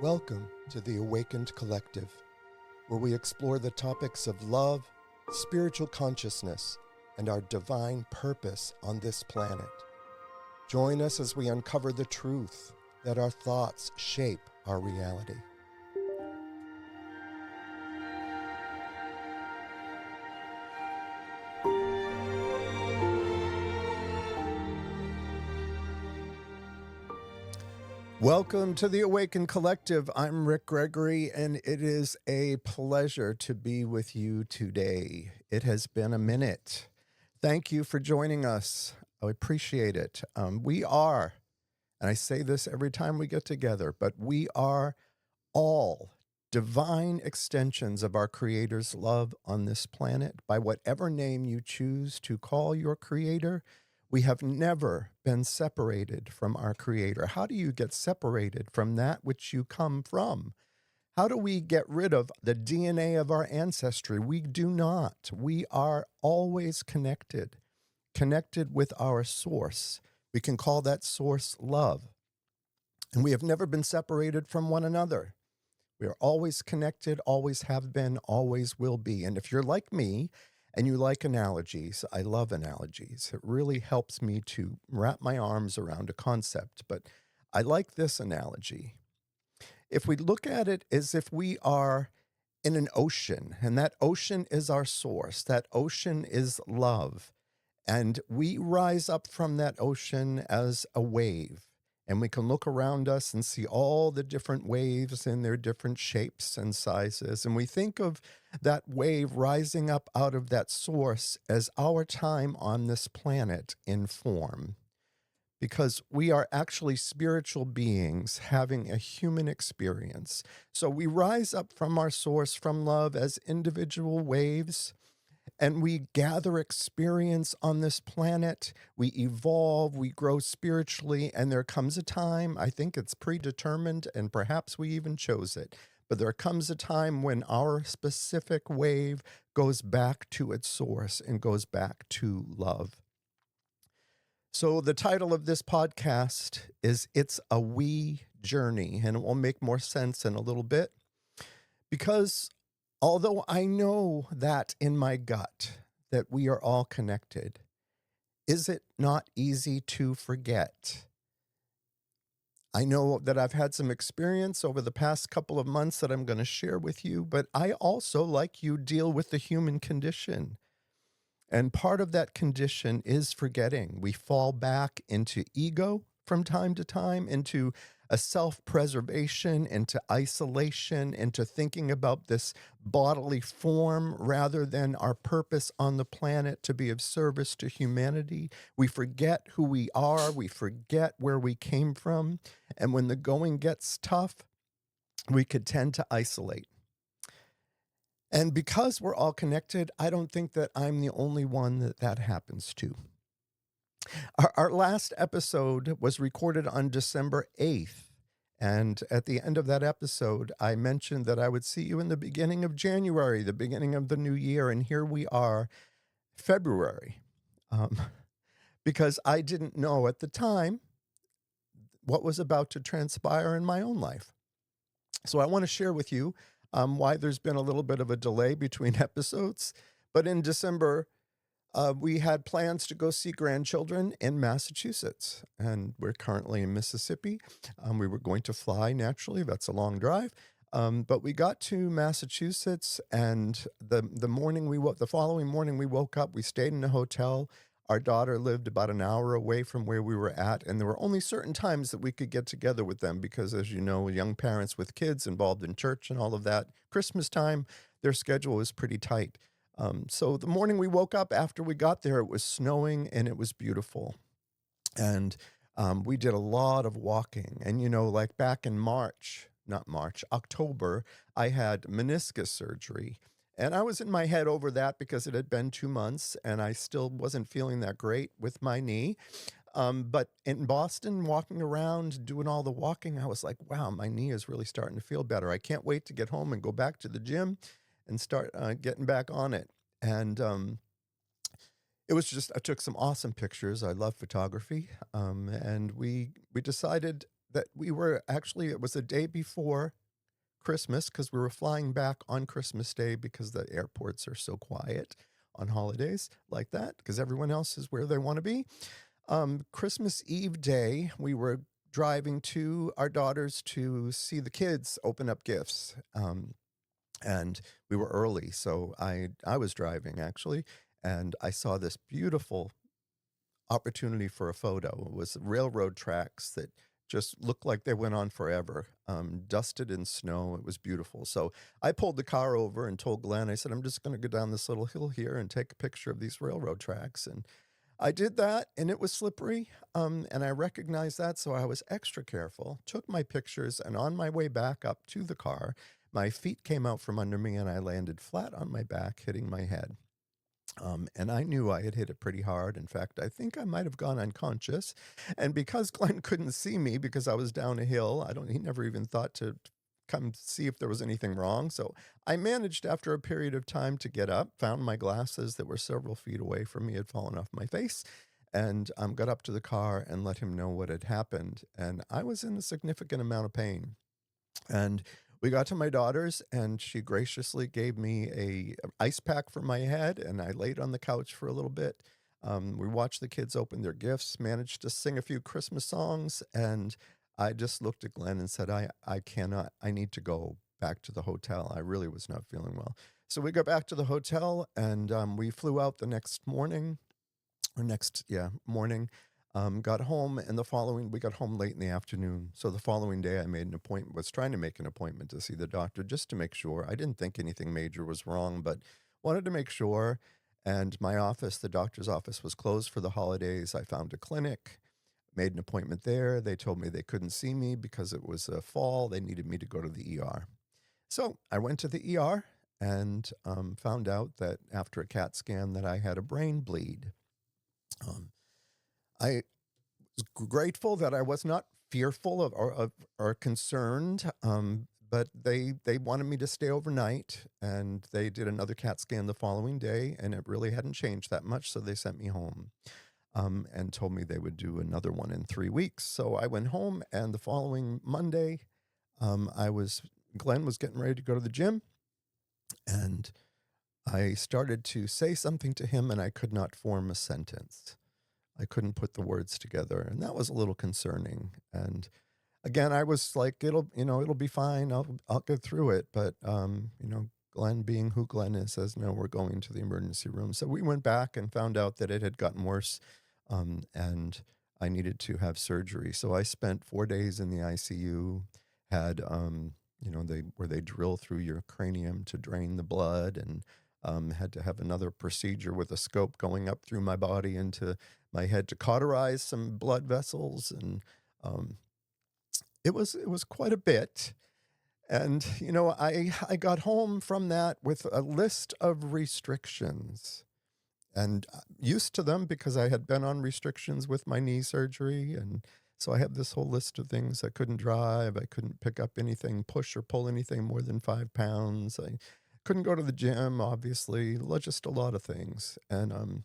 Welcome to the Awakened Collective, where we explore the topics of love, spiritual consciousness, and our divine purpose on this planet. Join us as we uncover the truth that our thoughts shape our reality. Welcome to the Awakened Collective. I'm Rick Gregory, and it is a pleasure to be with you today. It has been a minute. Thank you for joining us. I appreciate it. We are, and I say this every time we get together, but we are all divine extensions of our Creator's love on this planet. By whatever name you choose to call your Creator, we have never been separated from our Creator. How do you get separated from that which you come from? How do we get rid of the DNA of our ancestry? We do not. We are always connected with our source. We can call that source love. And we have never been separated from one another. We are always connected, always have been, always will be. And if you're like me, and you like analogies, I love analogies. It really helps me to wrap my arms around a concept, but I like this analogy. If we look at it as if we are in an ocean, and that ocean is our source, that ocean is love, and we rise up from that ocean as a wave. And we can look around us and see all the different waves in their different shapes and sizes. And we think of that wave rising up out of that source as our time on this planet in form. Because we are actually spiritual beings having a human experience. So we rise up from our source, from love, as individual waves. And we gather experience on this planet, we evolve, we grow spiritually, and there comes a time, I think it's predetermined, and perhaps we even chose it, but there comes a time when our specific wave goes back to its source and goes back to love. So the title of this podcast is It's a We Journey, and it will make more sense in a little bit, because although I know that in my gut that we are all connected, is it not easy to forget? I know that I've had some experience over the past couple of months that I'm going to share with you, but I also, like you, deal with the human condition. And part of that condition is forgetting. We fall back into ego from time to time, into a self-preservation, into isolation, into thinking about this bodily form rather than our purpose on the planet to be of service to humanity. We forget who we are. We forget where we came from. And when the going gets tough, we could tend to isolate. And because we're all connected, I don't think that I'm the only one that happens to. Our last episode was recorded on December 8th. And at the end of that episode, I mentioned that I would see you in the beginning of January, the beginning of the new year. And here we are, February, because I didn't know at the time what was about to transpire in my own life. So I want to share with you why there's been a little bit of a delay between episodes. But in December, we had plans to go see grandchildren in Massachusetts, and we're currently in Mississippi. We were going to fly naturally. That's a long drive. But we got to Massachusetts, and the following morning we woke up. We stayed in a hotel. Our daughter lived about an hour away from where we were at, and there were only certain times that we could get together with them because, as you know, young parents with kids involved in church and all of that, Christmas time, their schedule was pretty tight. So the morning we woke up after we got there, it was snowing and it was beautiful. And we did a lot of walking. And, like back in October, I had meniscus surgery. And I was in my head over that because it had been 2 months and I still wasn't feeling that great with my knee. But in Boston, walking around, doing all the walking, I was like, wow, my knee is really starting to feel better. I can't wait to get home and go back to the gym and start getting back on it. And it was just, I took some awesome pictures. I love photography. And we decided that we were actually, it was a day before Christmas because we were flying back on Christmas Day because the airports are so quiet on holidays like that because everyone else is where they want to be. Christmas Eve day, we were driving to our daughters to see the kids open up gifts. And we were early, so I was driving actually, and I saw this beautiful opportunity for a photo. It was railroad tracks that just looked like they went on forever, dusted in snow. It was beautiful. So I pulled the car over and told Glenn, I said, I'm just going to go down this little hill here and take a picture of these railroad tracks. And I did that, and it was slippery, and I recognized that, so I was extra careful, took my pictures, and on my way back up to the car, my feet came out from under me, and I landed flat on my back, hitting my head. And I knew I had hit it pretty hard. In fact, I think I might have gone unconscious. And because Glenn couldn't see me because I was down a hill, he never even thought to come see if there was anything wrong. So I managed after a period of time to get up, found my glasses that were several feet away from me, had fallen off my face, and got up to the car and let him know what had happened. And I was in a significant amount of pain. And we got to my daughter's, and she graciously gave me a ice pack for my head, and I laid on the couch for a little bit. We watched the kids open their gifts, managed to sing a few Christmas songs, and I just looked at Glenn and said, I cannot, I need to go back to the hotel. I really was not feeling well. So we got back to the hotel, and we flew out the next morning, morning. Got home, and we got home late in the afternoon. So the following day, I made an appointment, was trying to make an appointment to see the doctor just to make sure. I didn't think anything major was wrong, but wanted to make sure. And my office, the doctor's office, was closed for the holidays. I found a clinic, made an appointment there. They told me they couldn't see me because it was a fall. They needed me to go to the ER. So I went to the ER and found out that after a CAT scan that I had a brain bleed. I was grateful that I was not fearful or concerned, but they wanted me to stay overnight, and they did another CAT scan the following day, and it really hadn't changed that much, so they sent me home, and told me they would do another one in 3 weeks. So I went home, and the following Monday, Glenn was getting ready to go to the gym, and I started to say something to him, and I could not form a sentence. I couldn't put the words together, and that was a little concerning. And again, I was like, it'll be fine. I'll get through it. But Glenn, being who Glenn is, says, no, we're going to the emergency room. So we went back and found out that it had gotten worse, and I needed to have surgery. So I spent 4 days in the ICU, had where they drill through your cranium to drain the blood, and had to have another procedure with a scope going up through my body into my head to cauterize some blood vessels, and it was quite a bit. And I got home from that with a list of restrictions, and used to them because I had been on restrictions with my knee surgery, and so I have this whole list of things. I couldn't drive, I couldn't pick up anything, push or pull anything more than 5 pounds. I couldn't go to the gym, obviously, just a lot of things. And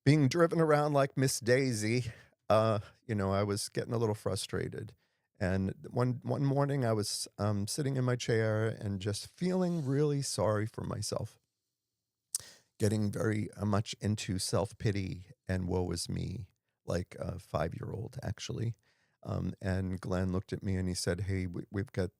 being driven around like Miss Daisy, I was getting a little frustrated. And one morning I was sitting in my chair and just feeling really sorry for myself, getting very much into self-pity and woe is me, like a 5-year-old, actually. And Glenn looked at me and he said, hey, we've got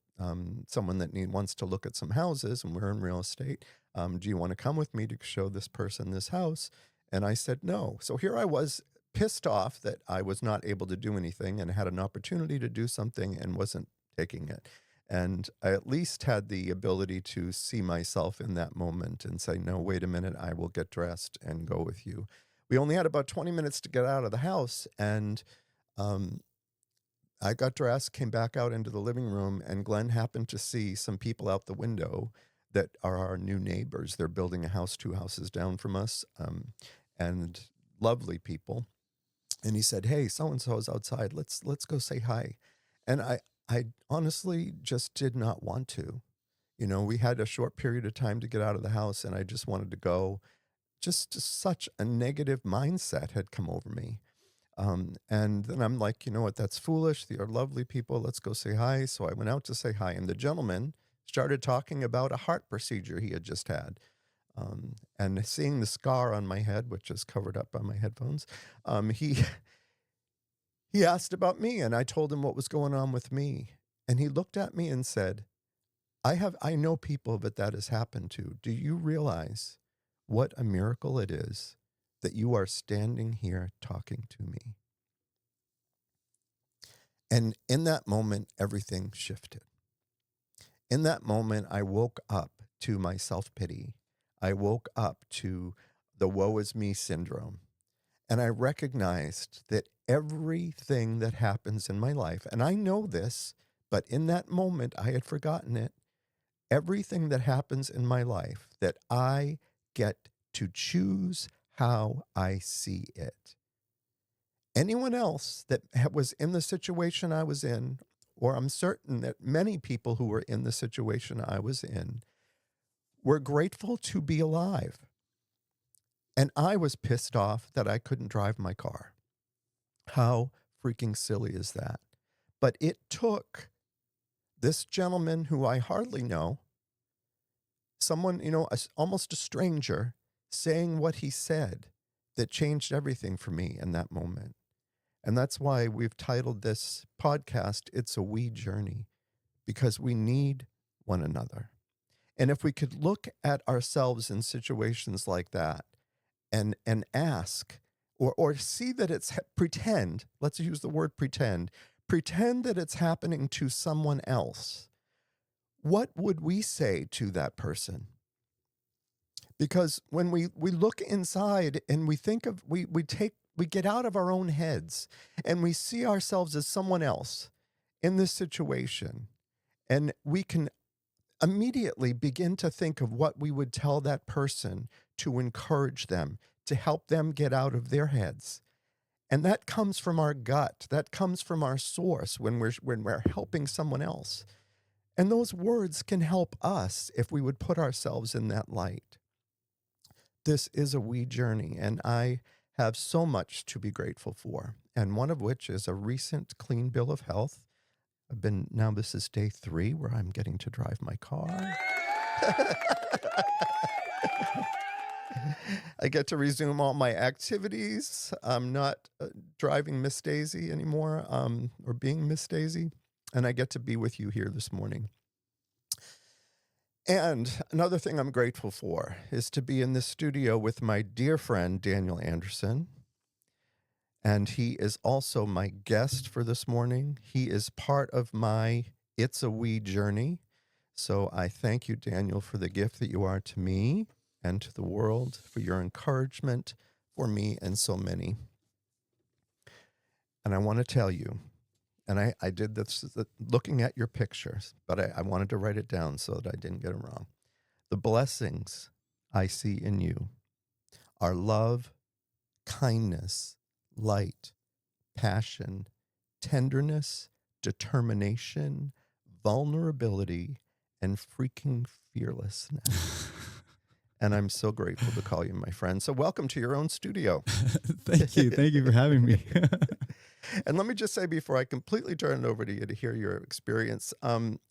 someone that wants to look at some houses, and we're in real estate. Do you want to come with me to show this person this house? And I said, no. So here I was, pissed off that I was not able to do anything and had an opportunity to do something and wasn't taking it. And I at least had the ability to see myself in that moment and say, no, wait a minute, I will get dressed and go with you. We only had about 20 minutes to get out of the house, and I got dressed, came back out into the living room, and Glenn happened to see some people out the window that are our new neighbors. They're building a house 2 houses down from us, and lovely people. And he said, hey, so-and-so is outside. Let's go say hi. And I honestly just did not want to. We had a short period of time to get out of the house, and I just wanted to go. Just such a negative mindset had come over me. And then I'm like, you know what? That's foolish. They are lovely people. Let's go say hi. So I went out to say hi. And the gentleman started talking about a heart procedure he had just had. And seeing the scar on my head, which is covered up by my headphones, he he asked about me, and I told him what was going on with me. And he looked at me and said, I know people that has happened to. Do you realize what a miracle it is that you are standing here talking to me? And in that moment, everything shifted. In that moment, I woke up to my self-pity. I woke up to the woe is me syndrome. And I recognized that everything that happens in my life, and I know this, but in that moment, I had forgotten it. Everything that happens in my life, that I get to choose how I see it. Anyone else that was in the situation I was in, or I'm certain that many people who were in the situation I was in, were grateful to be alive. And I was pissed off that I couldn't drive my car. How freaking silly is that? But it took this gentleman who I hardly know, someone, almost a stranger, saying what he said that changed everything for me in that moment. And that's why we've titled this podcast, It's a We Journey, because we need one another. And if we could look at ourselves in situations like that and ask, or see that it's pretend, let's use the word pretend that it's happening to someone else, what would we say to that person? Because when we look inside and we think of, we get out of our own heads and we see ourselves as someone else in this situation, and we can immediately begin to think of what we would tell that person to encourage them, to help them get out of their heads. And that comes from our gut. That comes from our source when we're helping someone else. And those words can help us if we would put ourselves in that light. This is a we journey, and I have so much to be grateful for, and one of which is a recent clean bill of health. This is day 3 where I'm getting to drive my car. I get to resume all my activities. I'm not driving Miss Daisy anymore, or being Miss Daisy, and I get to be with you here this morning. And another thing I'm grateful for is to be in the studio with my dear friend, Daniel Anderson. And he is also my guest for this morning. He is part of my It's a We journey. So I thank you, Daniel, for the gift that you are to me and to the world, for your encouragement for me and so many. And I want to tell you, and I did this looking at your pictures, but I wanted to write it down so that I didn't get it wrong. The blessings I see in you are love, kindness, light, passion, tenderness, determination, vulnerability, and freaking fearlessness. And I'm so grateful to call you my friend. So welcome to your own studio. Thank you. Thank you for having me. And let me just say before I completely turn it over to you to hear your experience,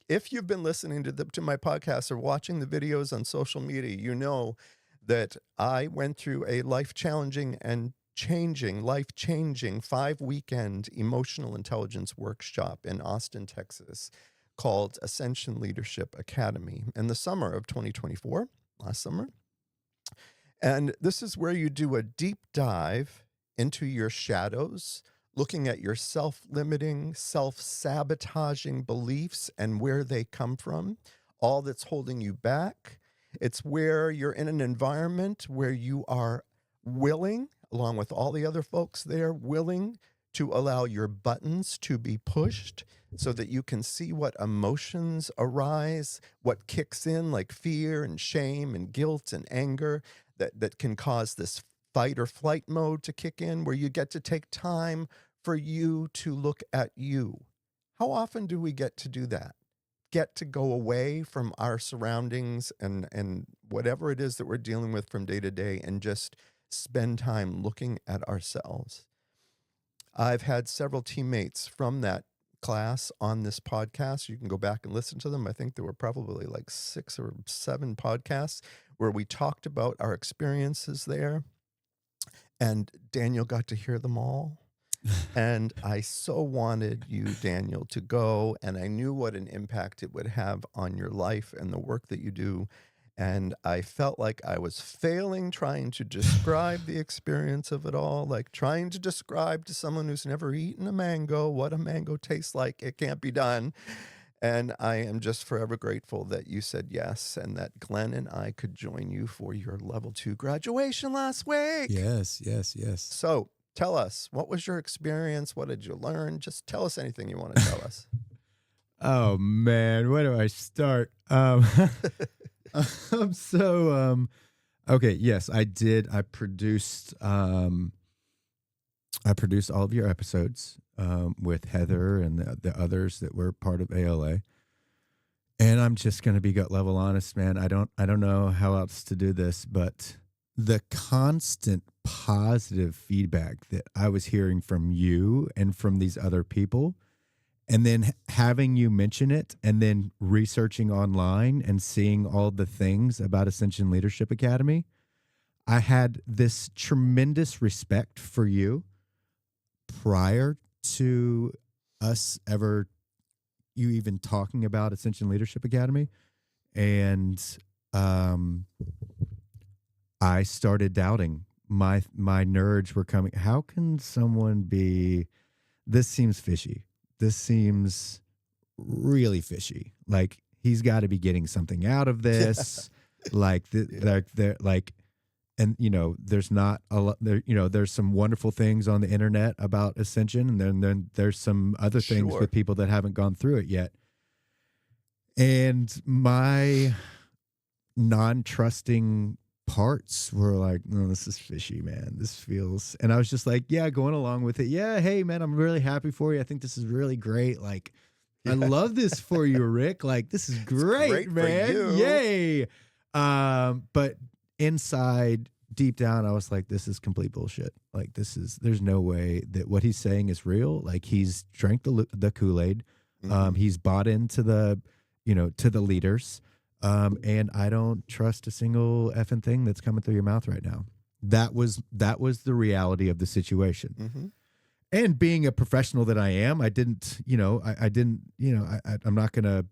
if you've been listening to my podcast or watching the videos on social media, you know that I went through a life-changing 5-weekend emotional intelligence workshop in Austin, Texas, called Ascension Leadership Academy in the summer of 2024, last summer. And this is where you do a deep dive into your shadows, looking at your self-limiting, self-sabotaging beliefs and where they come from, all that's holding you back. It's where you're in an environment where you are willing, along with all the other folks there, willing to allow your buttons to be pushed so that you can see what emotions arise, what kicks in like fear and shame and guilt and anger that can cause this fight or flight mode to kick in, where you get to take time for you to look at you. How often do we get to do that? Get to go away from our surroundings and whatever it is that we're dealing with from day to day and just spend time looking at ourselves. I've had several teammates from that class on this podcast. You can go back and listen to them. I think there were probably like 6 or 7 podcasts where we talked about our experiences there. And Daniel got to hear them all. And I so wanted you, Daniel, to go, and I knew what an impact it would have on your life and the work that you do. And I felt like I was failing trying to describe the experience of it all, like trying to describe to someone who's never eaten a mango what a mango tastes like. It can't be done. And I am just forever grateful that you said yes and that Glenn and I could join you for your level 2 graduation last week. Yes. So tell us, what was your experience? What did you learn? Just tell us anything you want to tell us. Oh man, where do I start? Okay, yes, I did. I produced all of your episodes with Heather and the others that were part of ALA. And I'm just going to be gut level honest, man. I don't know how else to do this, but the constant positive feedback that I was hearing from you and from these other people, and then having you mention it and then researching online and seeing all the things about Ascension Leadership Academy, I had this tremendous respect for you prior to you even talking about Ascension Leadership Academy. And I started doubting. My nerds were coming. How can someone be, this seems fishy. This seems really fishy. Like he's got to be getting something out of this. And there's not a lot there. There's some wonderful things on the internet about Ascension, and then there's some other things with people that haven't gone through it yet. And my non-trusting parts were like, no, this is fishy, man. This feels, and I was just like, yeah, going along with it. Yeah. Hey man, I'm really happy for you. I think this is really great. Like, I love this for you, Rick. Like, this is great man. Yay. But inside, deep down, I was like, this is complete bullshit. Like, there's no way that what he's saying is real. Like, he's drank the Kool-Aid. Mm-hmm. He's bought into to the leaders. And I don't trust a single effing thing that's coming through your mouth right now. That was the reality of the situation. Mm-hmm. And being a professional that I am, I'm not going to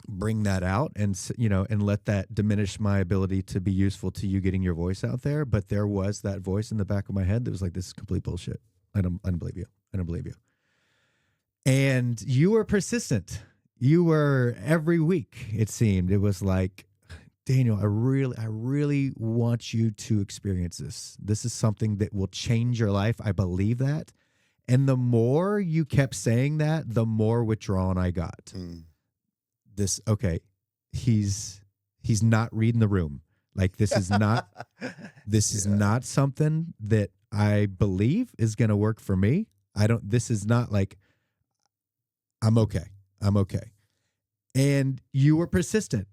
bring that out and let that diminish my ability to be useful to you getting your voice out there. But there was that voice in the back of my head that was like, this is complete bullshit. I don't believe you. I don't believe you. And you were persistent. You were every week, it seemed. It was like, Daniel, I really want you to experience this. This is something that will change your life. I believe that. And the more you kept saying that, the more withdrawn I got. He's not reading the room. Like, this is not is not something that I believe is going to work for me. This is not like, I'm okay. And you were persistent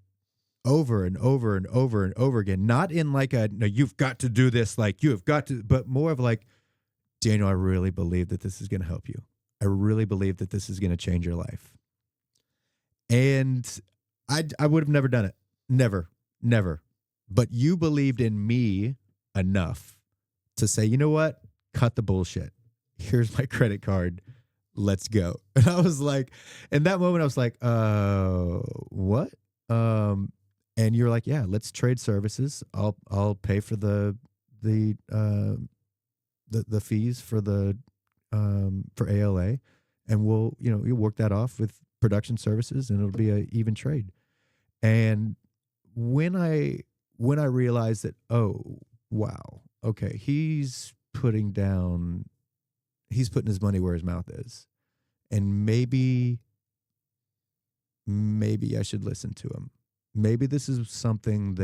over and over and over and over again. Not in like no, you've got to do this, like you have got to, but more of like, Daniel, I really believe that this is going to help you. I really believe that this is going to change your life. And I would have never done it. Never. But you believed in me enough to say, you know what? Cut the bullshit. Here's my credit card. Let's go. And I was like, in that moment, I was like, what? And you're like, yeah, let's trade services. I'll pay for the fees for for ALA, and we'll, you work that off with production services, and it'll be an even trade. And when I realized that, oh wow, okay, he's putting his money where his mouth is. And maybe I should listen to him. Maybe this is something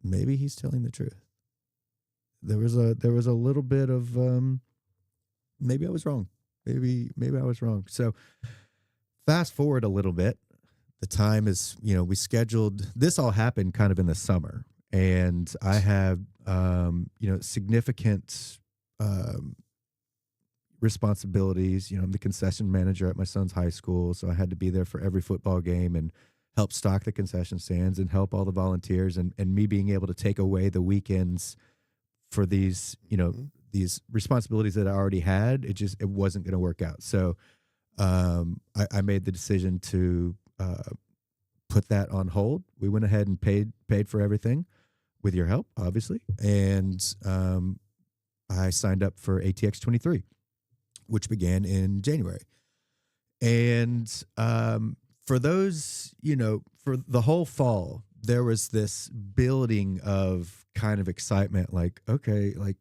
maybe he's telling the truth. There was a little bit of, maybe I was wrong. Maybe I was wrong. So fast forward a little bit. The time is, we scheduled, this all happened kind of in the summer. And I have, significant um, responsibilities. You know, I'm the concession manager at my son's high school, so I had to be there for every football game and help stock the concession stands and help all the volunteers, and me being able to take away the weekends for these, you know, these responsibilities that I already had. It wasn't going to work out. So I made the decision to put that on hold. We went ahead and paid for everything with your help, obviously. And I signed up for ATX 23, which began in January. And for those, you know, for the whole fall, there was this building of kind of excitement, like, okay, like,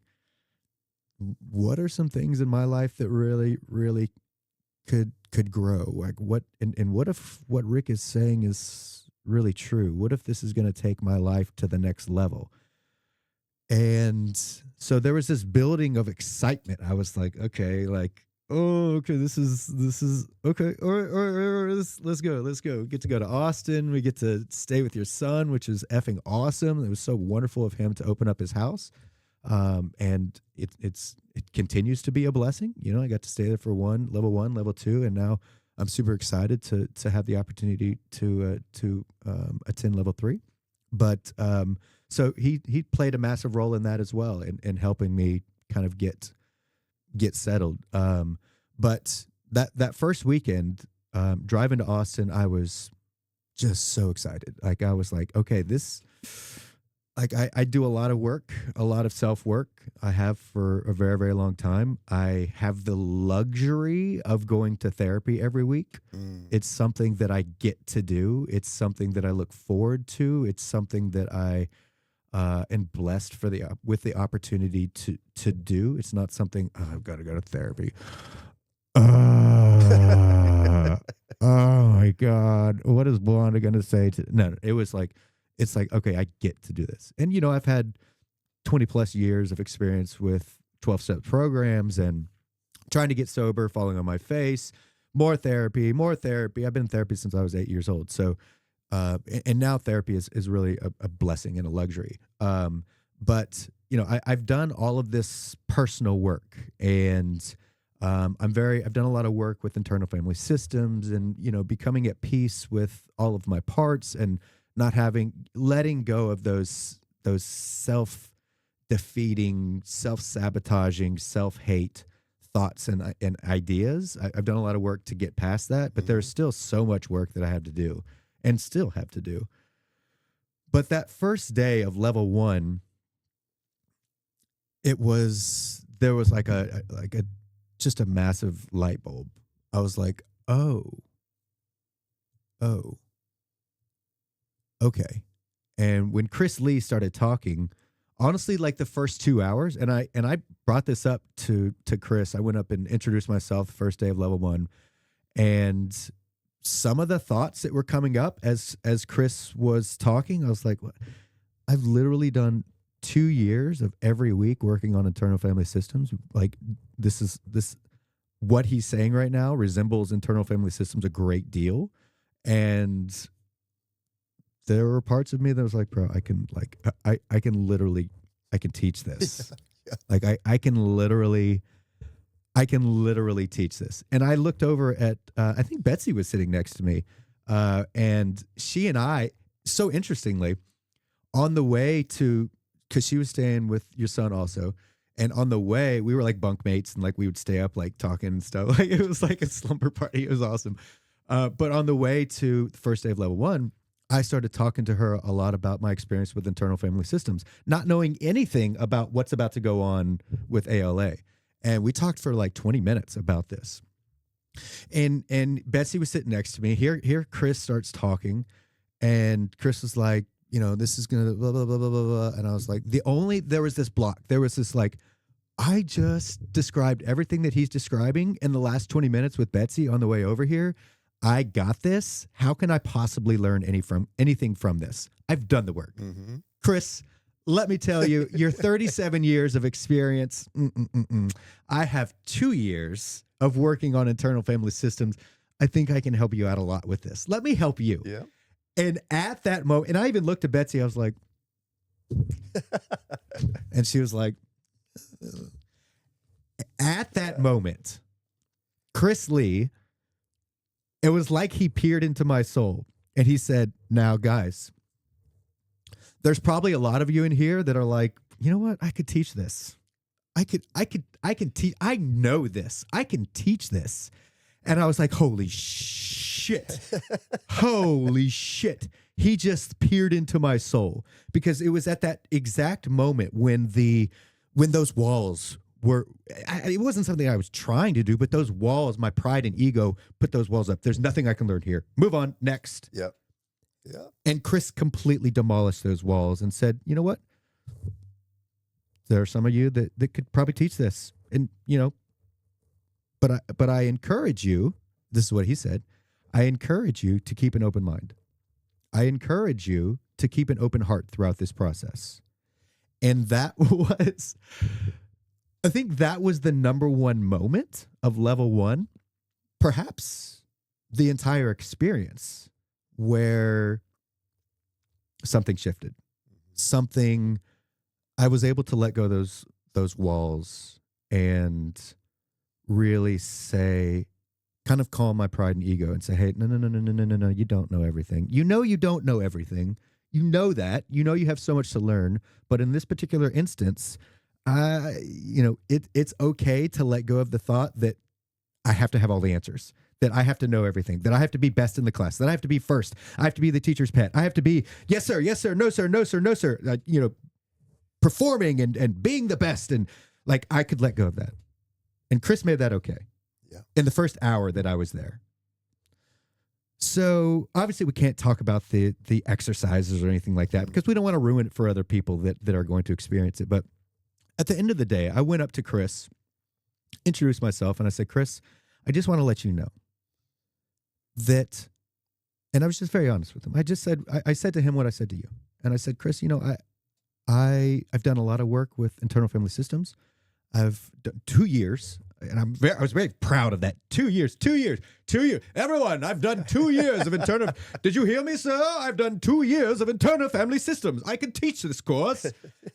what are some things in my life that really, really could grow? Like, what if what Rick is saying is really true? What if this is going to take my life to the next level? And so there was this building of excitement. I was like, okay, like, oh, okay, this is okay. Or let's go. We get to go to Austin. We get to stay with your son, which is effing awesome. It was so wonderful of him to open up his house. And it continues to be a blessing. You know, I got to stay there for level 1, level 2, and now I'm super excited to have the opportunity to attend level 3. But so he played a massive role in that as well, in helping me kind of get settled. But that first weekend, driving to Austin, I was just so excited. Like, I was like, okay, this, like, I do a lot of work, a lot of self work. I have for a very, very long time. I have the luxury of going to therapy every week. It's something that I get to do. It's something that I look forward to. It's something that I am blessed with the opportunity to do. It's not something, oh, I've got to go to therapy. Oh my God. What is Blonda going to say? No, it was like, it's like, okay, I get to do this. And, you know, I've had 20 plus years of experience with 12-step programs and trying to get sober, falling on my face, more therapy. I've been in therapy since I was 8 years old. So, and now therapy is really a blessing and a luxury. But, you know, I've done all of this personal work, and I've done a lot of work with internal family systems, and, you know, becoming at peace with all of my parts, and letting go of those self-defeating, self-sabotaging, self-hate thoughts and ideas. I've done a lot of work to get past that, but there's still so much work that I have to do and still have to do. But that first day of level 1, there was like just a massive light bulb. I was like, oh, okay. And when Chris Lee started talking, honestly, like the first 2 hours, and I brought this up to Chris. I went up and introduced myself the first day of level 1, and some of the thoughts that were coming up as Chris was talking, I was like, what? I've literally done 2 years of every week working on internal family systems. Like, this what he's saying right now resembles internal family systems a great deal. And there were parts of me that was like, bro, I can teach this. Yeah. Like, I can literally teach this. And I looked over at, I think Betsy was sitting next to me. And she and I, so interestingly, on the way to, cause she was staying with your son also. And on the way, we were like bunkmates, and like we would stay up like talking and stuff. Like, it was like a slumber party. It was awesome. But on the way to the first day of level 1, I started talking to her a lot about my experience with internal family systems, not knowing anything about what's about to go on with ALA. And we talked for like 20 minutes about this. And Betsy was sitting next to me. Here Chris starts talking, and Chris was like, you know, this is going to blah, blah, blah, blah, blah, blah. And I was like, there was this block. There was this like, I just described everything that he's describing in the last 20 minutes with Betsy on the way over here. I got this. How can I possibly learn anything from this? I've done the work. Mm-hmm. Chris, let me tell you, your 37 years of experience. I have 2 years of working on internal family systems. I think I can help you out a lot with this. Let me help you. Yeah. And at that moment, and I even looked at Betsy, I was like, and she was like, at that moment, Chris Lee, it was like he peered into my soul and he said, now, guys, there's probably a lot of you in here that are like, you know what? I could teach this. I can teach. I know this. I can teach this. And I was like, holy shit. Holy shit. He just peered into my soul, because it was at that exact moment when those walls were, it wasn't something I was trying to do, but those walls, my pride and ego put those walls up. There's nothing I can learn here. Move on. Next. Yep. Yeah. And Chris completely demolished those walls and said, you know what? There are some of you that could probably teach this. And, but I encourage you, this is what he said, I encourage you to keep an open mind. I encourage you to keep an open heart throughout this process. And that was, I think that was the number one moment of level 1, perhaps the entire experience, where something shifted. Something, I was able to let go of those walls and really say, kind of calm my pride and ego and say, hey, no, you don't know everything. You don't know everything. You know that. You know you have so much to learn. But in this particular instance, it's okay to let go of the thought that I have to have all the answers, that I have to know everything, that I have to be best in the class, that I have to be first, I have to be the teacher's pet, I have to be, yes, sir, no, sir, no, sir, no, sir, performing and being the best. And like, I could let go of that. And Chris made that okay. Yeah. In the first hour that I was there. So obviously we can't talk about the exercises or anything like that, because we don't want to ruin it for other people that are going to experience it. But at the end of the day, I went up to Chris, introduced myself, and I said, Chris, I just want to let you know that, and I was just very honest with him. I said to him what I said to you. And I said, Chris, I've done a lot of work with internal family systems. I've done 2 years, and I was very proud of that. 2 years. Everyone, I've done 2 years of internal. Did you hear me, sir? I've done 2 years of internal family systems. I can teach this course.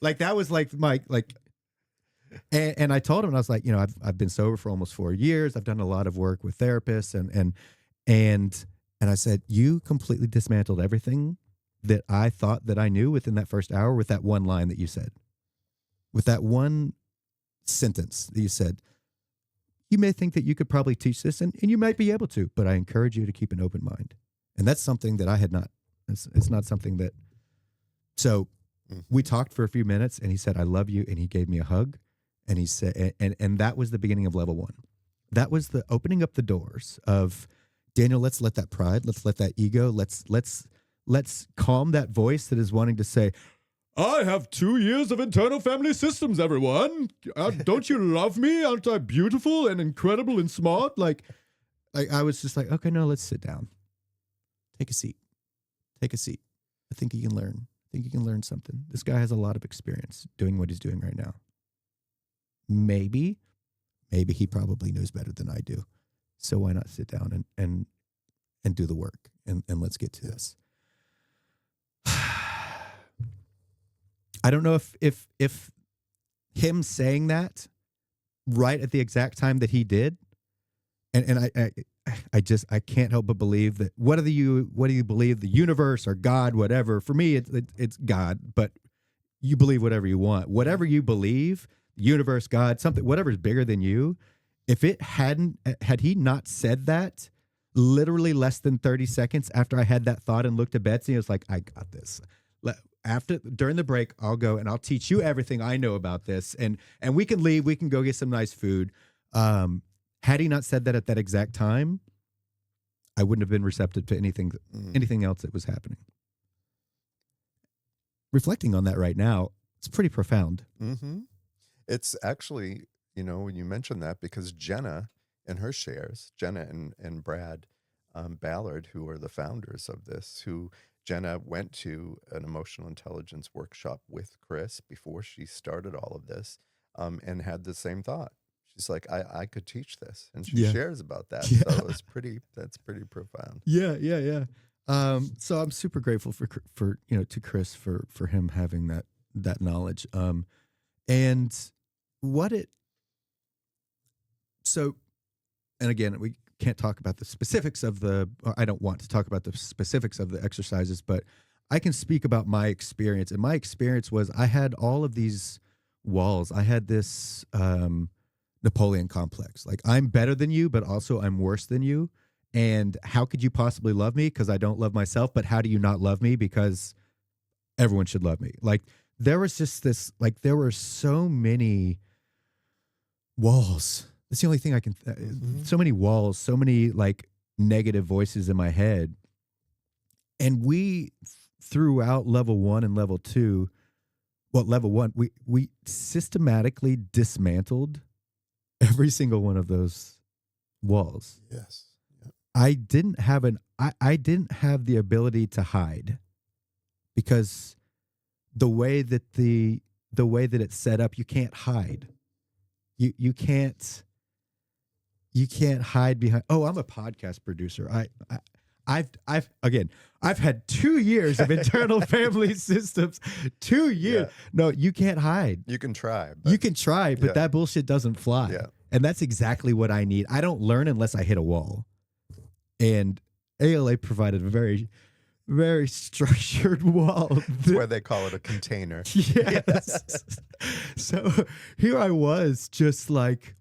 Like, that was like my, like, and I told him, and I was like, I've been sober for almost 4 years. I've done a lot of work with therapists, and I said, you completely dismantled everything that I thought that I knew within that first hour with that one line that you said, with that one sentence that you said. You may think that you could probably teach this, and you might be able to, but I encourage you to keep an open mind. And that's something that I had not. It's not something that. So we talked for a few minutes, and he said, I love you. And he gave me a hug, and he said, and that was the beginning of level 1. That was the opening up the doors of, Daniel, let's let that pride, let's let that ego, let's calm that voice that is wanting to say, I have 2 years of internal family systems, everyone. Don't you love me? Aren't I beautiful and incredible and smart? Like, I was just like, okay, no, let's sit down. Take a seat. I think you can learn. I think you can learn something. This guy has a lot of experience doing what he's doing right now. Maybe he probably knows better than I do. So why not sit down and do the work, and let's get to this. I don't know if him saying that right at the exact time that he did, and I can't help but believe that what do you believe, the universe or God, whatever. For me, it's God, but you believe whatever you want, whatever you believe, universe, God, something, whatever's bigger than you. If it had he not said that literally less than 30 seconds after I had that thought and looked at Betsy, I was like, I got this. During the break, I'll go and I'll teach you everything I know about this, and we can leave. We can go get some nice food. Had he not said that at that exact time, I wouldn't have been receptive to anything else that was happening. Reflecting on that right now, it's pretty profound. Mm-hmm. It's actually, when you mention that, because Jenna and her shares, Jenna and Brad Ballard, who are the founders of this, Jenna went to an emotional intelligence workshop with Chris before she started all of this, and had the same thought. She's like, I could teach this, and she shares about that. Yeah. So that's pretty profound. Yeah. So I'm super grateful for to Chris for him having that knowledge. And what So, and again, we can't talk about the specifics of or I don't want to talk about the specifics of the exercises, but I can speak about my experience. And my experience was I had all of these walls. I had this Napoleon complex. Like, I'm better than you, but also I'm worse than you. And how could you possibly love me? Because I don't love myself. But how do you not love me? Because everyone should love me. Like, there was just this, like, there were so many walls. That's the only thing I can, so many walls, so many like negative voices in my head. And we, throughout level 1 and level 2, well, level 1, we systematically dismantled every single one of those walls. Yes. Yep. I didn't have the ability to hide, because the way that it's set up, you can't hide. You can't hide behind, oh, I'm a podcast producer. I've had 2 years of internal family systems. 2 years. Yeah. No, you can't hide. You can try. But that bullshit doesn't fly. Yeah. And that's exactly what I need. I don't learn unless I hit a wall. And ALA provided a very, very structured wall. That's why they call it a container. Yes. So here I was, just like,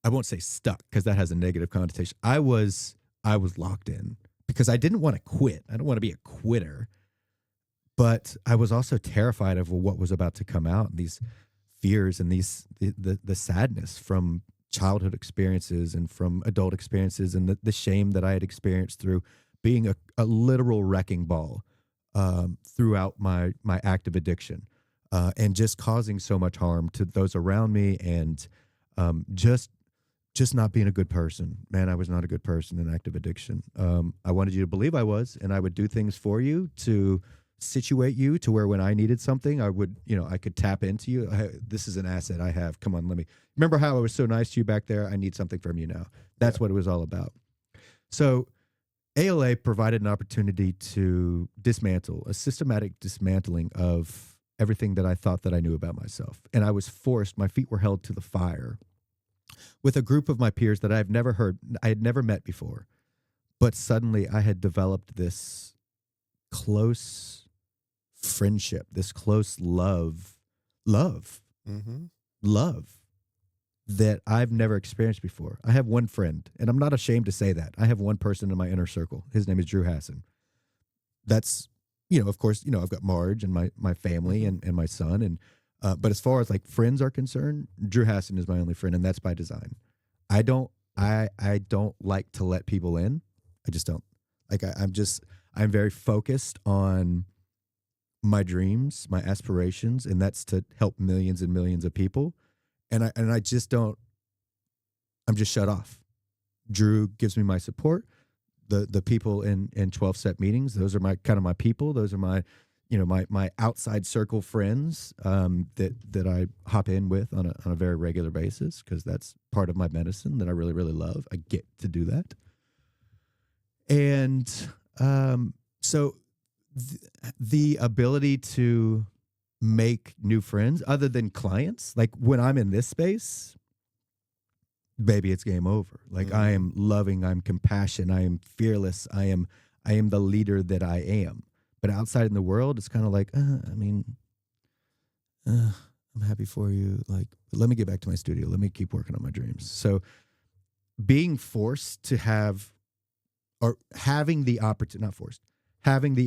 I won't say stuck, because that has a negative connotation. I was locked in because I didn't want to quit. I don't want to be a quitter, but I was also terrified of what was about to come out, and these fears and the sadness from childhood experiences and from adult experiences, and the shame that I had experienced through being a literal wrecking ball throughout my active addiction, and just causing so much harm to those around me, and just not being a good person. Man, I was not a good person in active addiction. I wanted you to believe I was, and I would do things for you to situate you to where when I needed something, I could tap into you. This is an asset I have. Come on, let me. Remember how I was so nice to you back there? I need something from you now. That's what it was all about. So ALA provided an opportunity to dismantle, a systematic dismantling of everything that I thought that I knew about myself. And I was forced, my feet were held to the fire with a group of my peers that I had never met before. But suddenly I had developed this close friendship, this close love that I've never experienced before. I have one friend, and I'm not ashamed to say that. I have one person in my inner circle. His name is Drew Hassan. That's, of course, I've got Marge and my family and my son, and but as far as like friends are concerned, Drew Hassan is my only friend, and that's by design. I don't like to let people in. I just don't. Like I'm very focused on my dreams, my aspirations, and that's to help millions and millions of people. And I just don't. I'm just shut off. Drew gives me my support. The people in 12-step meetings, those are my people. Those are my my outside circle friends that I hop in with on a very regular basis, because that's part of my medicine that I really, really love. I get to do that. And so the ability to make new friends other than clients, like when I'm in this space, baby, it's game over. Like I am loving, I'm compassionate, I am fearless, I am the leader that I am. But outside in the world, it's kind of like, I'm happy for you. Like, let me get back to my studio. Let me keep working on my dreams. So being forced to having the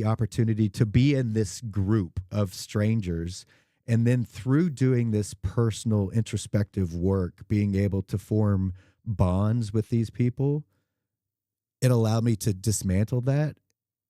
opportunity to be in this group of strangers, and then through doing this personal introspective work, being able to form bonds with these people, it allowed me to dismantle that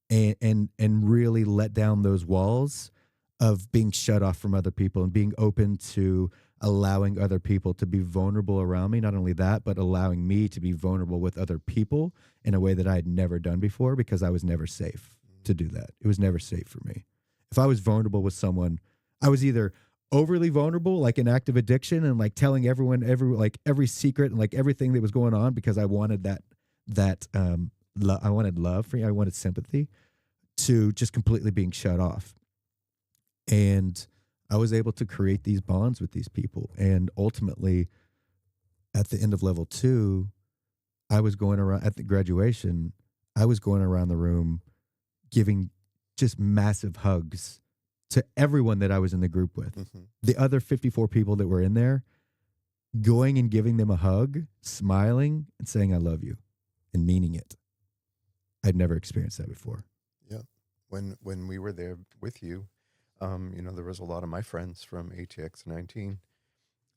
and really let down those walls of being shut off from other people and being open to allowing other people to be vulnerable around me. Not only that, but allowing me to be vulnerable with other people in a way that I had never done before, because I was never safe to do that. It was never safe for me. If I was vulnerable with someone, I was either overly vulnerable, like in active addiction, and like telling everyone every secret and like everything that was going on, because I wanted I wanted love for you. I wanted sympathy, to just completely being shut off. And I was able to create these bonds with these people. And ultimately, at the end of level 2, I was going around at the graduation. I was going around the room giving just massive hugs to everyone that I was in the group with. Mm-hmm. The other 54 people that were in there, going and giving them a hug, smiling and saying, I love you, and meaning it. I'd never experienced that before. Yeah. When we were there with you, there was a lot of my friends from ATX 19,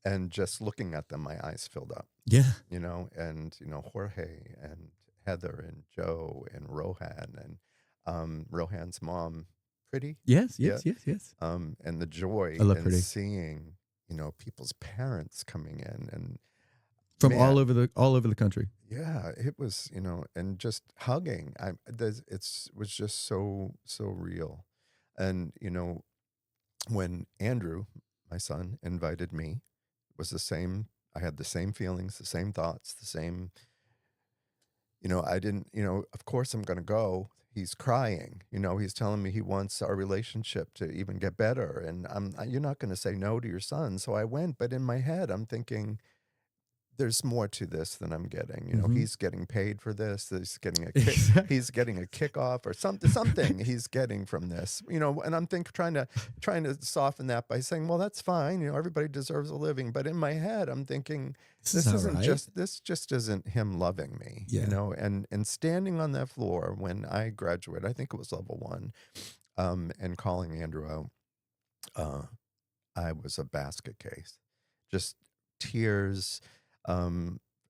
and just looking at them, my eyes filled up, Yeah. and, Jorge and Heather and Joe and Rohan and Rohan's mom, Pretty. Yes. And the joy I love in Pretty. seeing, people's parents coming in and From man, all over the country. yeah, it was, and just hugging. It was just so real. And when Andrew, my son, invited me, it was the same. I had the same feelings, the same thoughts, the same. I didn't. Of course, I'm going to go. He's crying. He's telling me he wants our relationship to even get better, and you're not going to say no to your son. So I went, but in my head, I'm thinking, there's more to this than I'm getting. He's getting paid for this. He's getting a kick, he's getting a kickoff or something he's getting from this. And I'm trying to soften that by saying, well, that's fine. Everybody deserves a living. But in my head, I'm thinking this just isn't him loving me. Yeah. And standing on that floor when I graduated, I think it was level 1, and calling Andrew out, I was a basket case, just tears.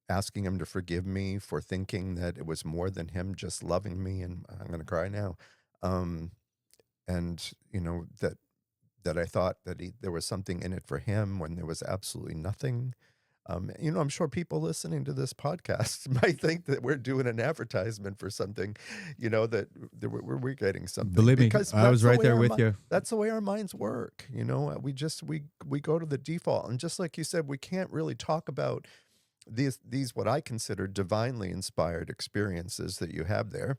Asking him to forgive me for thinking that it was more than him just loving me, and I'm going to cry now. And that I thought that there was something in it for him when there was absolutely nothing. I'm sure people listening to this podcast might think that we're doing an advertisement for something, that we're getting something. Believe me, because I was that's the right way there our with you. That's the way our minds work. We go to the default, and just like you said, we can't really talk about these what I consider divinely inspired experiences that you have there,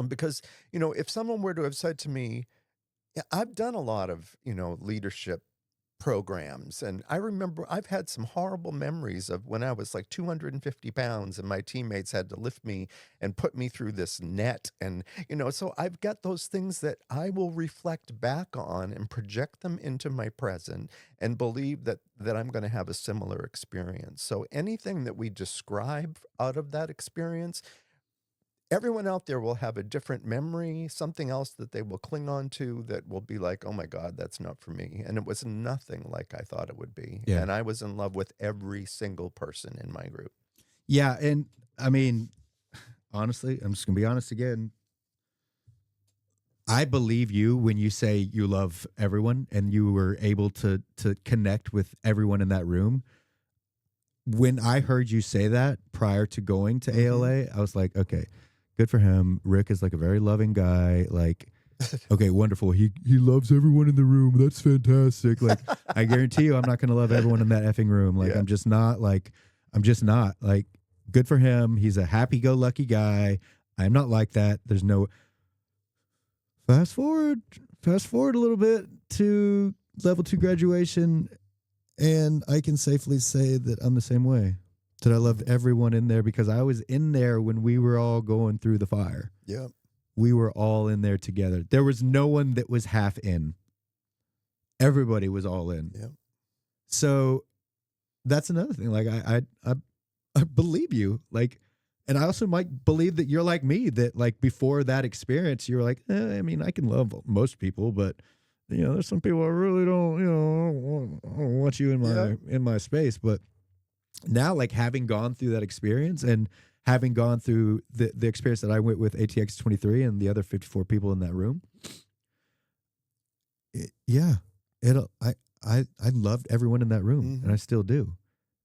because if someone were to have said to me, I've done a lot of leadership programs, and I remember I've had some horrible memories of when I was like 250 pounds and my teammates had to lift me and put me through this net, and so I've got those things that I will reflect back on and project them into my present and believe that I'm going to have a similar experience. So anything that we describe out of that experience, everyone out there will have a different memory, something else that they will cling on to that will be like, oh my God, that's not for me. And it was nothing like I thought it would be. Yeah. And I was in love with every single person in my group. Yeah. And I mean, honestly, I'm just going to be honest again. I believe you when you say you love everyone and you were able to connect with everyone in that room. When I heard you say that prior to going to ALA, I was like, okay, good for him. Rick is like a very loving guy. Like, okay, wonderful. He loves everyone in the room. That's fantastic. Like, I guarantee you, I'm not going to love everyone in that effing room. Like, Yeah. I'm just not. Good for him. He's a happy-go-lucky guy. I'm not like that. There's no. Fast forward a little bit to level 2 graduation, and I can safely say that I'm the same way. That I loved everyone in there because I was in there when we were all going through the fire. Yeah. We were all in there together. There was no one that was half in. Everybody was all in. Yeah. So that's another thing. Like I believe you. Like, and I also might believe that you're like me, that like before that experience, you're like, I mean, I can love most people, but there's some people I really don't, I don't want you in my space. But now, like having gone through that experience and having gone through the experience that I went with ATX 23 and the other 54 people in that room, I loved everyone in that room, and I still do,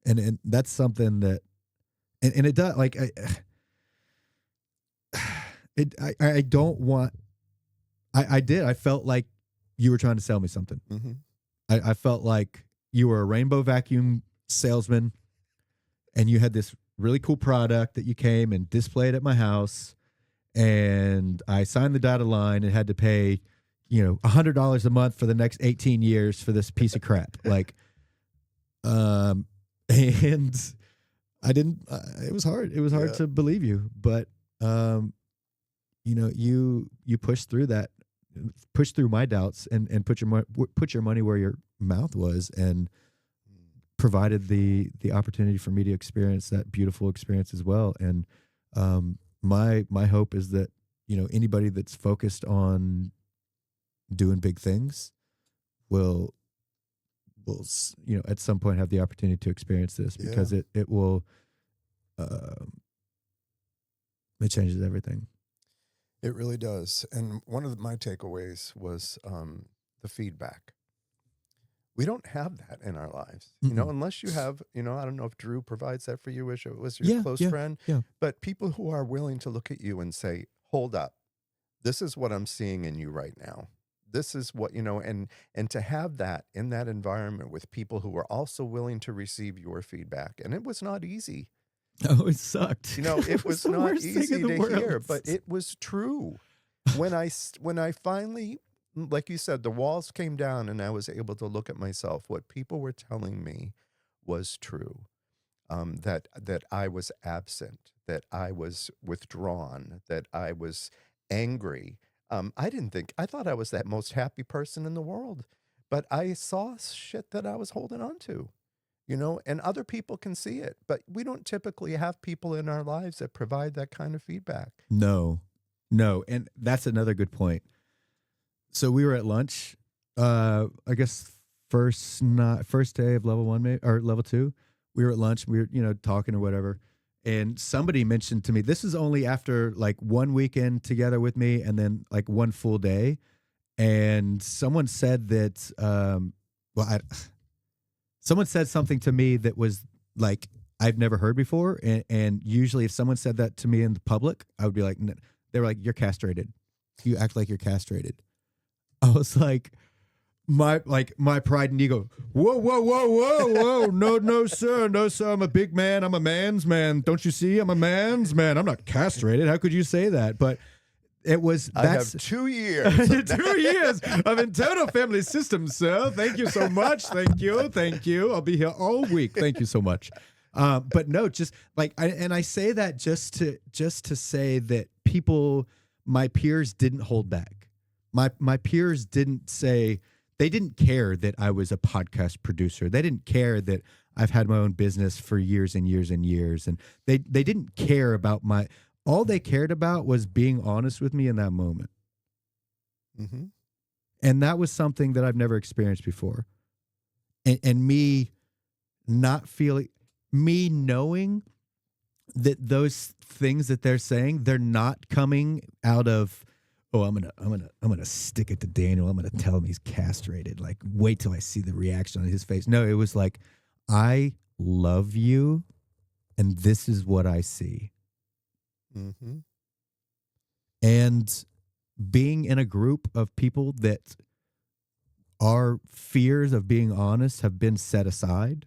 and that's something that, and it does like I don't want. I felt like you were trying to sell me something. Mm-hmm. I felt like you were a rainbow vacuum salesman, and you had this really cool product that you came and displayed at my house, and I signed the dotted line and had to pay, $100 a month for the next 18 years for this piece of crap. Like, and I didn't. It was hard. It was hard Yeah. to believe you, but you pushed through that, pushed through my doubts, and put your money where your mouth was, and provided the opportunity for me to experience that beautiful experience as well. And my hope is that anybody that's focused on doing big things will at some point have the opportunity to experience this, because it will it changes everything. It really does. And one of my takeaways was the feedback. We don't have that in our lives, unless you have, I don't know if Drew provides that for you, wish it was your close friend, but people who are willing to look at you and say, hold up, this is what I'm seeing in you right now. This is what, and to have that in that environment with people who are also willing to receive your feedback. And it was not easy. Oh, it sucked. It was not easy to hear, world. but it was true. When I finally, like you said, the walls came down and I was able to look at myself, what people were telling me was true. That I was absent, that I was withdrawn, that I was angry. I thought I was that most happy person in the world, but I saw shit that I was holding on to, and other people can see it, but we don't typically have people in our lives that provide that kind of feedback. No. And that's another good point. So we were at lunch, I guess first day of level 1, maybe, or level 2. We were at lunch, we were, talking or whatever. And somebody mentioned to me, this is only after like one weekend together with me and then like one full day. And someone said that, someone said something to me that was like, I've never heard before. And usually if someone said that to me in the public, I would be like, they were like, you're castrated. You act like you're castrated. I was like, my pride and ego. Whoa. No, sir. I'm a big man. I'm a man's man. Don't you see? I'm a man's man. I'm not castrated. How could you say that? But it was, I have 2 years. 2 years of internal family system, sir. Thank you so much. Thank you. I'll be here all week. Thank you so much. But no, just like, I say that just to say that people, my peers didn't hold back. My peers didn't say, they didn't care that I was a podcast producer. They didn't care that I've had my own business for years and years and years. And they didn't care about all they cared about was being honest with me in that moment. Mm-hmm. And that was something that I've never experienced before. And me knowing that those things that they're saying, they're not coming out of, oh, I'm gonna stick it to Daniel. I'm gonna tell him he's castrated. Like, wait till I see the reaction on his face. No, it was like, I love you, and this is what I see. Mm-hmm. And being in a group of people that our fears of being honest have been set aside,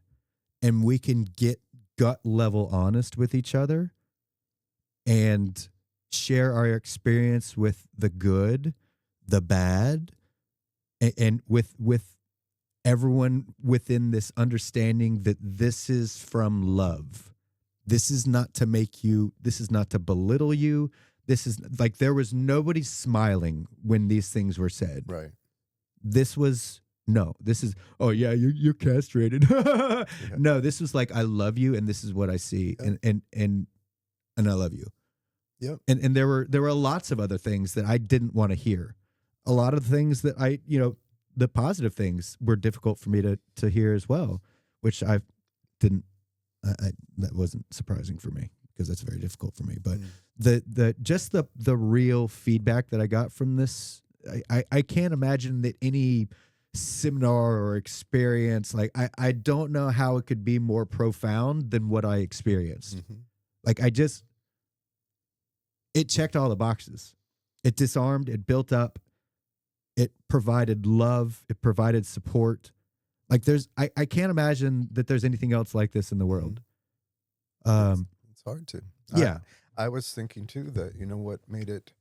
and we can get gut level honest with each other and share our experience with the good, the bad, and with everyone within this understanding that this is from love. This is not to make you, this is not to belittle you. This is like, there was nobody smiling when these things were said. Right. This is, oh yeah, you're castrated. Yeah. No, this was like, I love you and this is what I see. Yep. And I love you. Yep. And there were lots of other things that I didn't want to hear. A lot of things that the positive things were difficult for me to hear as well, which I didn't, that wasn't surprising for me because that's very difficult for me. But the real feedback that I got from this, I can't imagine that any seminar or experience, like I don't know how it could be more profound than what I experienced. Mm-hmm. Like it checked all the boxes. It disarmed, it built up, it provided love, it provided support. Like I can't imagine that there's anything else like this in the world. It's hard to. Yeah. I was thinking too that, what made it,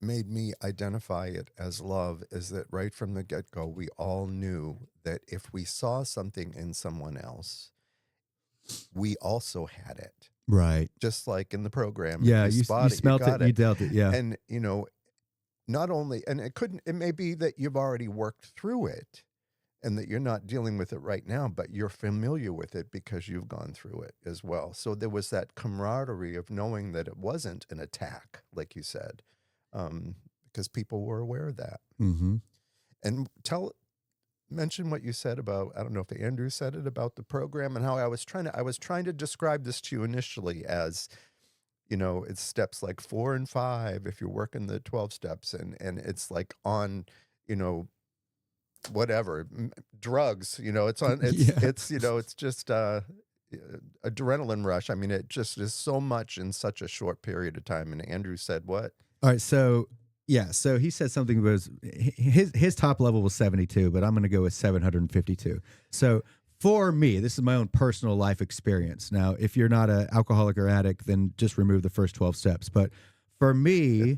made me identify it as love is that right from the get-go, we all knew that if we saw something in someone else, we also had it. Right. Just like in the program. If Yeah. you You spot it, you smelt got it. You dealt it. Yeah. And, not only, and it may be that you've already worked through it and that you're not dealing with it right now, but you're familiar with it because you've gone through it as well. So there was that camaraderie of knowing that it wasn't an attack, like you said, because people were aware of that. Mm-hmm. And mention what you said about, I don't know if Andrew said it, about the program and how I was trying to describe this to you initially as, it's steps like 4 and 5 if you're working the 12 steps, and it's like on, whatever, drugs, it's on, Yeah. it's just adrenaline rush. I mean, it just is so much in such a short period of time. And Andrew said what? All right, so yeah, so he said something was his top level was 72, but I'm going to go with 752. So for me, this is my own personal life experience. Now, if you're not an alcoholic or addict, then just remove the first 12 steps. But for me,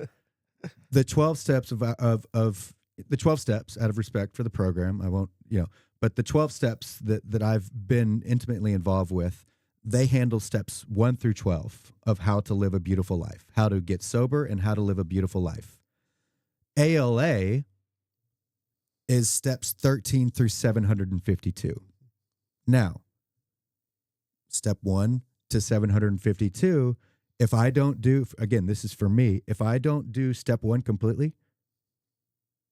the 12 steps of the 12 steps, out of respect for the program, I won't, but the 12 steps that I've been intimately involved with, they handle steps 1 through 12 of how to live a beautiful life, how to get sober and how to live a beautiful life. ALA is steps 13 through 752. Now, step 1 to 752, if I don't do, again, this is for me, if I don't do step 1 completely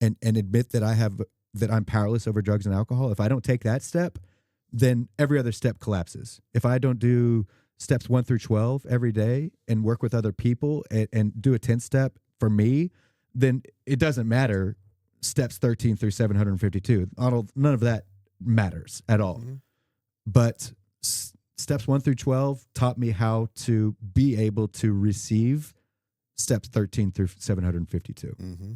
and admit that I'm powerless over drugs and alcohol, if I don't take that step, then every other step collapses. If I don't do steps 1 through 12 every day and work with other people and do a 10th step for me, then it doesn't matter steps 13 through 752. None of that matters at all. Mm-hmm. But steps 1 through 12 taught me how to be able to receive steps 13 through 752. Mm-hmm.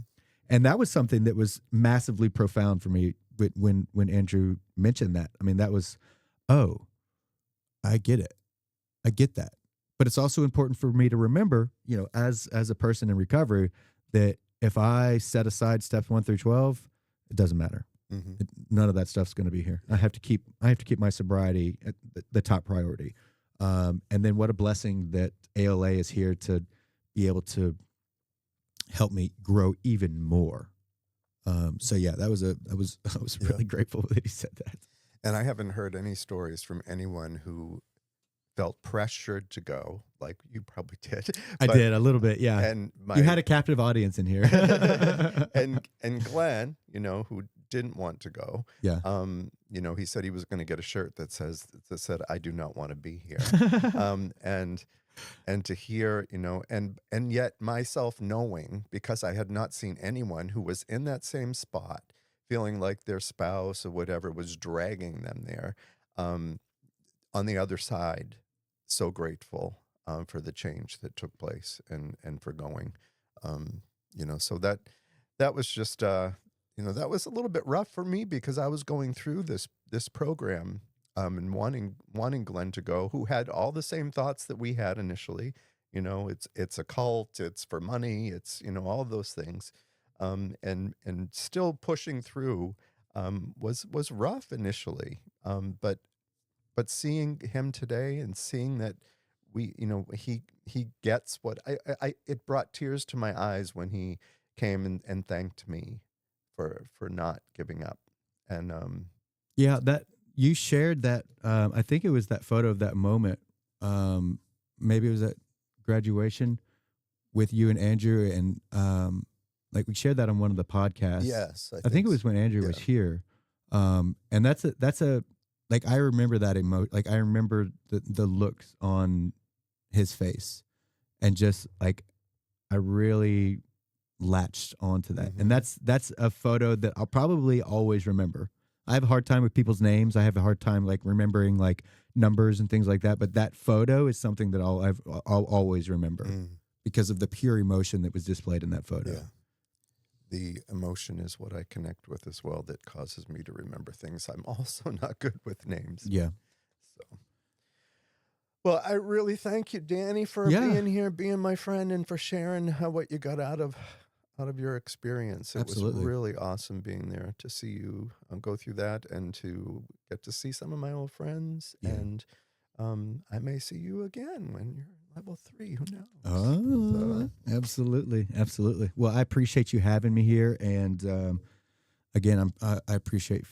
And that was something that was massively profound for me when Andrew mentioned that. I mean, that was, oh, I get it. I get that. But it's also important for me to remember, as a person in recovery, that if I set aside steps 1 through 12, it doesn't matter. Mm-hmm. None of that stuff's going to be here. I have to keep my sobriety at the top priority. And then what a blessing that ALA is here to be able to help me grow even more. So yeah, I was really grateful that he said that. And I haven't heard any stories from anyone who felt pressured to go, like you probably did. I did a little bit, yeah. And you had a captive audience in here. and Glenn, who didn't want to go. Yeah. He said he was going to get a shirt that said, "I do not want to be here." And to hear, and yet myself knowing, because I had not seen anyone who was in that same spot, feeling like their spouse or whatever was dragging them there. On the other side, so grateful for the change that took place and for going, so that was just, that was a little bit rough for me because I was going through this program and wanting Glenn to go, who had all the same thoughts that we had initially. It's a cult, it's for money, it's, all of those things. And still pushing through was rough initially. But seeing him today and seeing that he gets what it brought tears to my eyes when he came and thanked me for not giving up. And yeah, that you shared that. I think it was that photo of that moment. Maybe it was at graduation with you and Andrew, and like we shared that on one of the podcasts. Yes, I think it was when Andrew was here. And that's a like, I remember that like I remember the looks on his face, and just like I really latched onto that. Mm-hmm. And that's a photo that I'll probably always remember. I have a hard time with people's names. I have a hard time like remembering like numbers and things like that. But that photo is something that I'll always remember because of the pure emotion that was displayed in that photo. Yeah. The emotion is what I connect with as well that causes me to remember things. I'm also not good with names. Yeah. So, well, I really thank you, Danny, for being here, being my friend, and for sharing what you got out of your experience. It Absolutely. was really awesome being there to see you go through that and to get to see some of my old friends and I may see you again when you're level 3. Who knows? Oh, absolutely, absolutely. Well, I appreciate you having me here, and again, I appreciate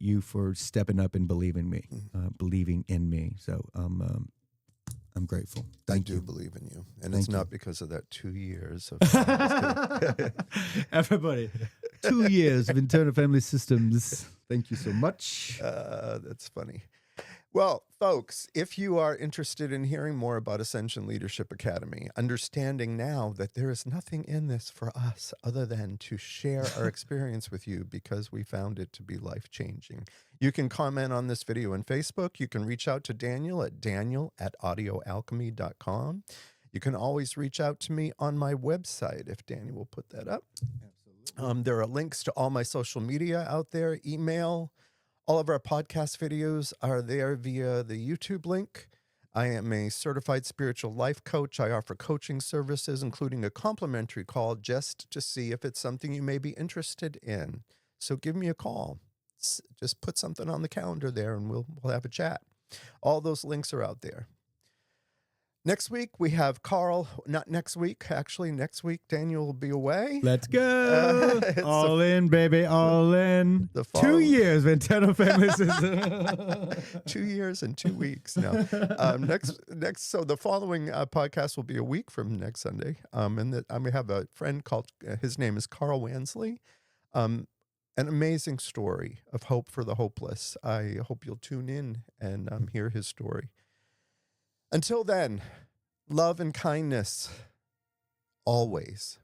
you for stepping up and believing in me. So I'm grateful. I do believe in you, and Thank it's you. not because of that 2 years of. Everybody, 2 years of internal family systems. Thank you so much. That's funny. Well, folks, if you are interested in hearing more about Ascension Leadership Academy, understanding now that there is nothing in this for us other than to share our experience with you because we found it to be life-changing. You can comment on this video on Facebook. You can reach out to Daniel at daniel@audioalchemy.com. You can always reach out to me on my website, if Daniel will put that up. Absolutely. There are links to all my social media out there, email. All of our podcast videos are there via the YouTube link. I am a certified spiritual life coach. I offer coaching services, including a complimentary call just to see if it's something you may be interested in. So give me a call. Just put something on the calendar there and we'll have a chat. All those links are out there. Next week, we have Carl. Not next week. Actually, next week, Daniel will be away. Let's go. All in, baby. All in. The 2 years of internal family system. 2 years and 2 weeks. No. So the following podcast will be a week from next Sunday. And we have a friend called, his name is Carl Wansley. An amazing story of hope for the hopeless. I hope you'll tune in and hear his story. Until then, love and kindness always.